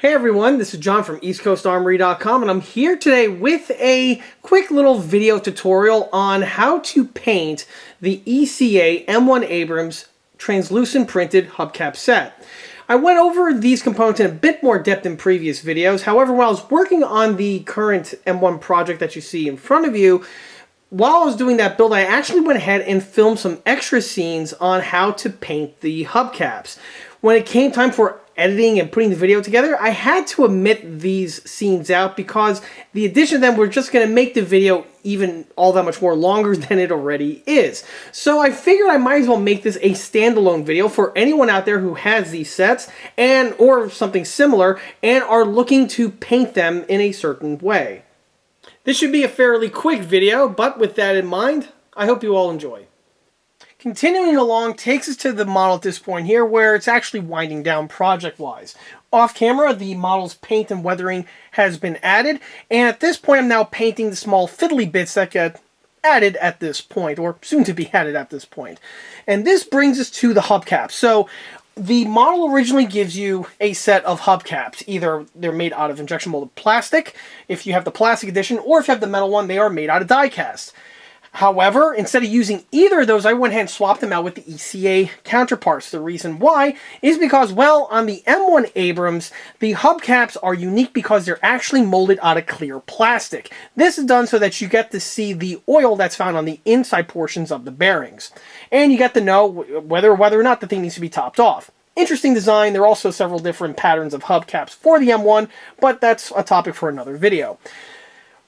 Hey everyone, this is John from EastCoastArmory.com and I'm here today with a quick little video tutorial on how to paint the ECA M1 Abrams translucent printed hubcap set. I went over these components in a bit more depth in previous videos. However, while I was working on the current M1 project that you see in front of you, while I was doing that build, I actually went ahead and filmed some extra scenes on how to paint the hubcaps. When it came time for editing and putting the video together, I had to omit these scenes out because the addition of them were just going to make the video even all that much more longer than it already is. So I figured I might as well make this a standalone video for anyone out there who has these sets and or something similar and are looking to paint them in a certain way. This should be a fairly quick video, but with that in mind, I hope you all enjoy. Continuing along takes us to the model at this point here where it's actually winding down project-wise. Off camera, the model's paint and weathering has been added, and at this point I'm now painting the small fiddly bits that get added at this point, or soon to be added at this point. And this brings us to the hubcaps. So the model originally gives you a set of hubcaps. Either they're made out of injection molded plastic, if you have the plastic edition, or if you have the metal one, they are made out of die cast. However, instead of using either of those, I went ahead and swapped them out with the ECA counterparts. The reason why is because, well, on the M1 Abrams, the hubcaps are unique because they're actually molded out of clear plastic. This is done so that you get to see the oil that's found on the inside portions of the bearings. And you get to know whether or not the thing needs to be topped off. Interesting design. There are also several different patterns of hubcaps for the M1, but that's a topic for another video.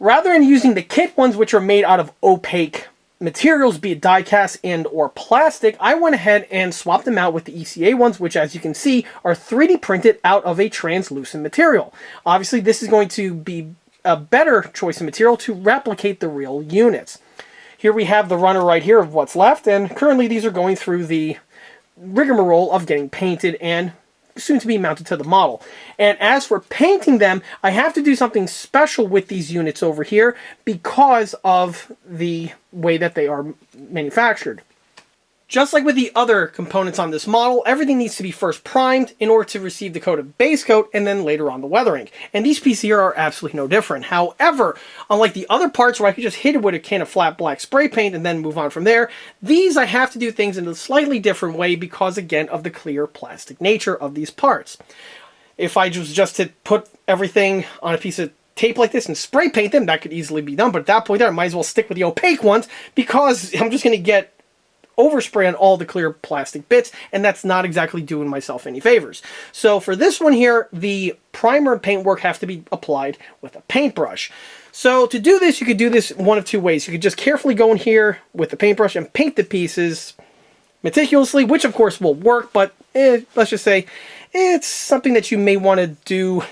Rather than using the kit ones, which are made out of opaque materials, be it die cast and or plastic, I went ahead and swapped them out with the ECA ones, which as you can see are 3D printed out of a translucent material. Obviously, this is going to be a better choice of material to replicate the real units. Here we have the runner right here of what's left, and currently these are going through the rigmarole of getting painted and soon to be mounted to the model. And as for painting them, I have to do something special with these units over here because of the way that they are manufactured. Just like with the other components on this model, everything needs to be first primed in order to receive the coat of base coat and then later on the weathering. And these pieces here are absolutely no different. However, unlike the other parts where I could just hit it with a can of flat black spray paint and then move on from there, these I have to do things in a slightly different way because, again, of the clear plastic nature of these parts. If I was just to put everything on a piece of tape like this and spray paint them, that could easily be done. But at that point there, I might as well stick with the opaque ones because I'm just going to get overspray on all the clear plastic bits, and that's not exactly doing myself any favors. So for this one here, the primer and paint work have to be applied with a paintbrush. So to do this, you could do this one of two ways. You could just carefully go in here with the paintbrush and paint the pieces meticulously, which of course will work, but let's just say it's something that you may want to do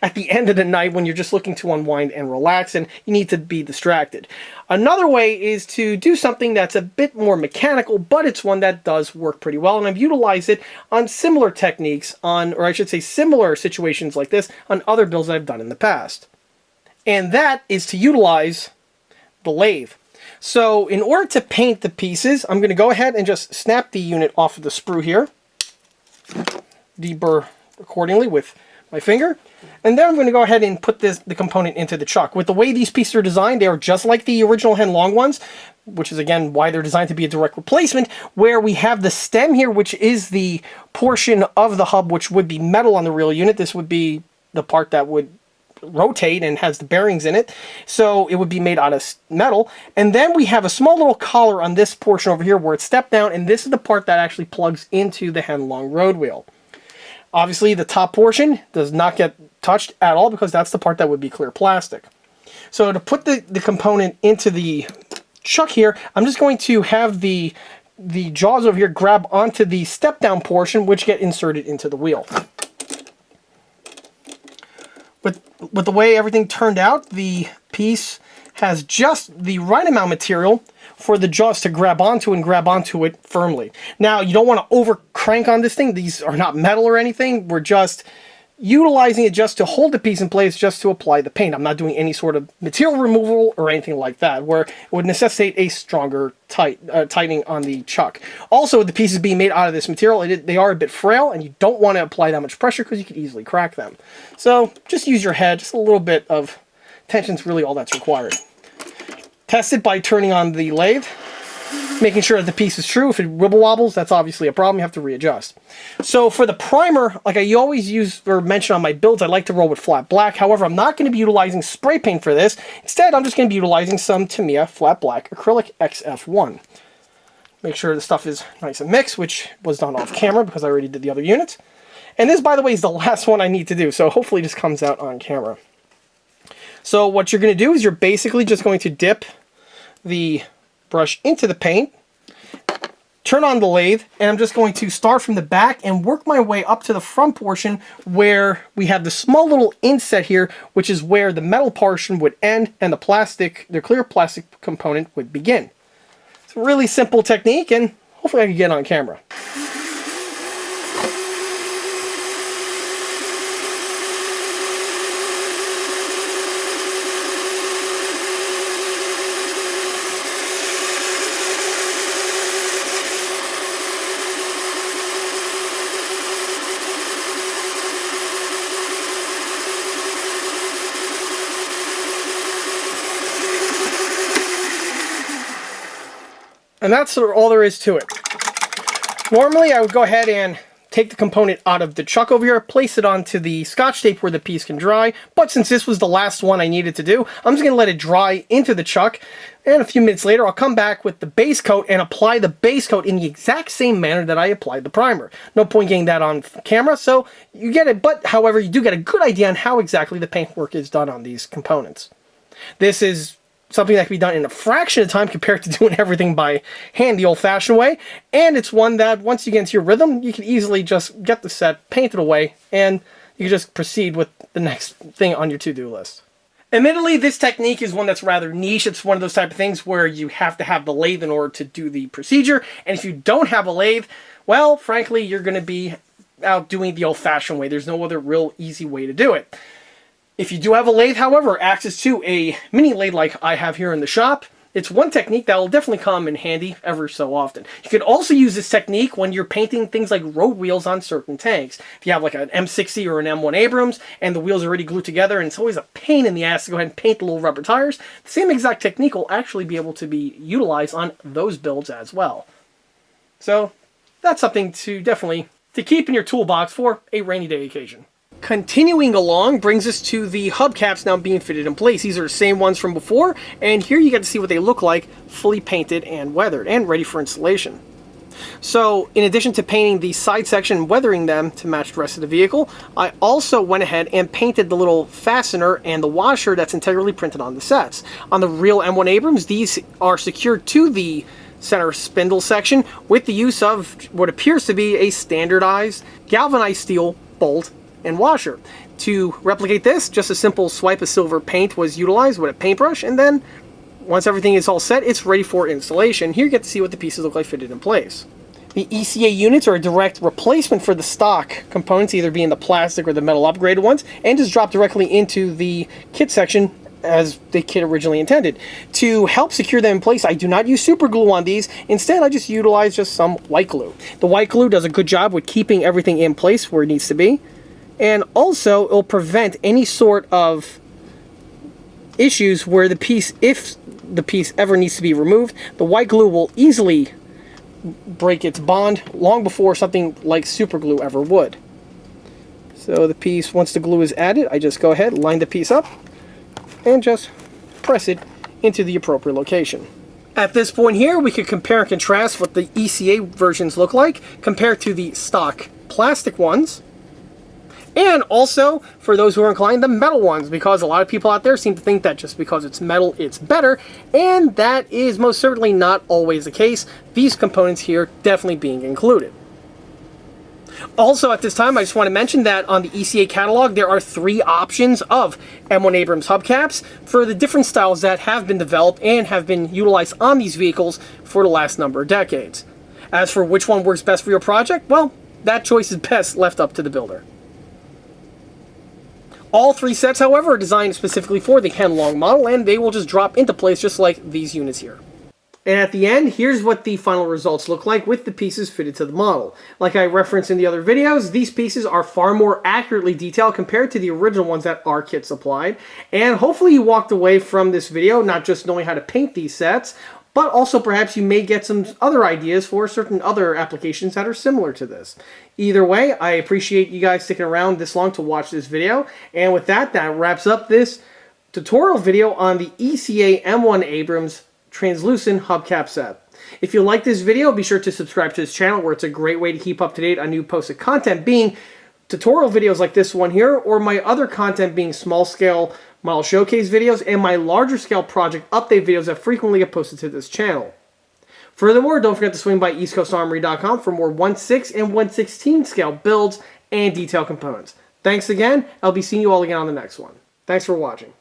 at the end of the night when you're just looking to unwind and relax and you need to be distracted. Another way is to do something that's a bit more mechanical, but it's one that does work pretty well, and I've utilized it on similar techniques or I should say similar situations like this on other builds that I've done in the past. And that is to utilize the lathe. So in order to paint the pieces, I'm going to go ahead and just snap the unit off of the sprue here, deburr accordingly with my finger, and then I'm going to go ahead and put the component into the chuck. With the way these pieces are designed, they are just like the original Hen Long ones, which is again why they're designed to be a direct replacement, where we have the stem here, which is the portion of the hub which would be metal on the real unit. This would be the part that would rotate and has the bearings in it, so it would be made out of metal. And then we have a small little collar on this portion over here where it's stepped down, and this is the part that actually plugs into the Hen Long road wheel. Obviously the top portion does not get touched at all because that's the part that would be clear plastic. So to put the component into the chuck here, I'm just going to have the jaws over here grab onto the step down portion, which get inserted into the wheel. With the way everything turned out, the piece has just the right amount of material for the jaws to grab onto and grab onto it firmly. Now, you don't want to over crank on this thing. These are not metal or anything. We're just utilizing it just to hold the piece in place, just to apply the paint. I'm not doing any sort of material removal or anything like that, where it would necessitate a stronger tightening on the chuck. Also, the pieces being made out of this material, they are a bit frail, and you don't want to apply that much pressure because you could easily crack them. So just use your head. Just a little bit of tension is really all that's required. Test it by turning on the lathe, making sure that the piece is true. If it wibble wobbles, that's obviously a problem. You have to readjust. So for the primer, like I always use or mention on my builds, I like to roll with flat black. However, I'm not going to be utilizing spray paint for this. Instead, I'm just going to be utilizing some Tamiya flat black acrylic XF1. Make sure the stuff is nice and mixed, which was done off camera because I already did the other unit. And this, by the way, is the last one I need to do, so hopefully this comes out on camera. So what you're going to do is you're basically just going to dip the brush into the paint, turn on the lathe, and I'm just going to start from the back and work my way up to the front portion where we have the small little inset here, which is where the metal portion would end and the clear plastic component would begin. It's a really simple technique, and hopefully I can get it on camera. And that's all there is to it. Normally, I would go ahead and take the component out of the chuck over here, place it onto the Scotch tape where the piece can dry, but since this was the last one I needed to do, I'm just going to let it dry into the chuck, and a few minutes later I'll come back with the base coat and apply the base coat in the exact same manner that I applied the primer. No point getting that on camera, so you get it, but however, you do get a good idea on how exactly the paintwork is done on these components. This is something that can be done in a fraction of time compared to doing everything by hand the old-fashioned way, and it's one that once you get into your rhythm, you can easily just get the set, paint it away, and you can just proceed with the next thing on your to-do list. Admittedly, this technique is one that's rather niche. It's one of those type of things where you have to have the lathe in order to do the procedure, and if you don't have a lathe, well, frankly, you're going to be out doing the old-fashioned way. There's no other real easy way to do it. If you do have a lathe, however, access to a mini lathe like I have here in the shop, it's one technique that will definitely come in handy ever so often. You could also use this technique when you're painting things like road wheels on certain tanks. If you have like an M60 or an M1 Abrams and the wheels are already glued together and it's always a pain in the ass to go ahead and paint the little rubber tires, the same exact technique will actually be able to be utilized on those builds as well. So that's something to definitely keep in your toolbox for a rainy day occasion. Continuing along brings us to the hubcaps now being fitted in place. These are the same ones from before, and here you get to see what they look like fully painted and weathered and ready for installation. So in addition to painting the side section and weathering them to match the rest of the vehicle, I also went ahead and painted the little fastener and the washer that's integrally printed on the sets. On the real M1 Abrams, these are secured to the center spindle section with the use of what appears to be a standardized galvanized steel bolt and washer. To replicate this, just a simple swipe of silver paint was utilized with a paintbrush, and then once everything is all set, it's ready for installation. Here you get to see what the pieces look like fitted in place. The ECA units are a direct replacement for the stock components, either being the plastic or the metal upgraded ones, and just drop directly into the kit section as the kit originally intended. To help secure them in place, I do not use super glue on these. Instead, I just utilize just some white glue. The white glue does a good job with keeping everything in place where it needs to be. And also, it'll prevent any sort of issues where the piece, if the piece ever needs to be removed, the white glue will easily break its bond long before something like super glue ever would. So the piece, once the glue is added, I just go ahead, line the piece up, and just press it into the appropriate location. At this point here, we can compare and contrast what the ECA versions look like compared to the stock plastic ones. And also, for those who are inclined, the metal ones, because a lot of people out there seem to think that just because it's metal, it's better, and that is most certainly not always the case. These components here definitely being included. Also, at this time, I just want to mention that on the ECA catalog, there are 3 options of M1 Abrams hubcaps for the different styles that have been developed and have been utilized on these vehicles for the last number of decades. As for which one works best for your project, well, that choice is best left up to the builder. All three sets, however, are designed specifically for the Henlong model, and they will just drop into place just like these units here. And at the end, here's what the final results look like with the pieces fitted to the model. Like I referenced in the other videos, these pieces are far more accurately detailed compared to the original ones that our kit supplied. And hopefully you walked away from this video not just knowing how to paint these sets, but also perhaps you may get some other ideas for certain other applications that are similar to this. Either way, I appreciate you guys sticking around this long to watch this video. And with that, that wraps up this tutorial video on the ECA M1 Abrams translucent hubcap set. If you like this video, be sure to subscribe to this channel, where it's a great way to keep up to date on new posted content, being tutorial videos like this one here, or my other content being small scale model showcase videos and my larger scale project update videos that frequently get posted to this channel. Furthermore, don't forget to swing by eastcoastarmory.com for more 1/6 and 1/16 scale builds and detail components. Thanks again. I'll be seeing you all again on the next one. Thanks for watching.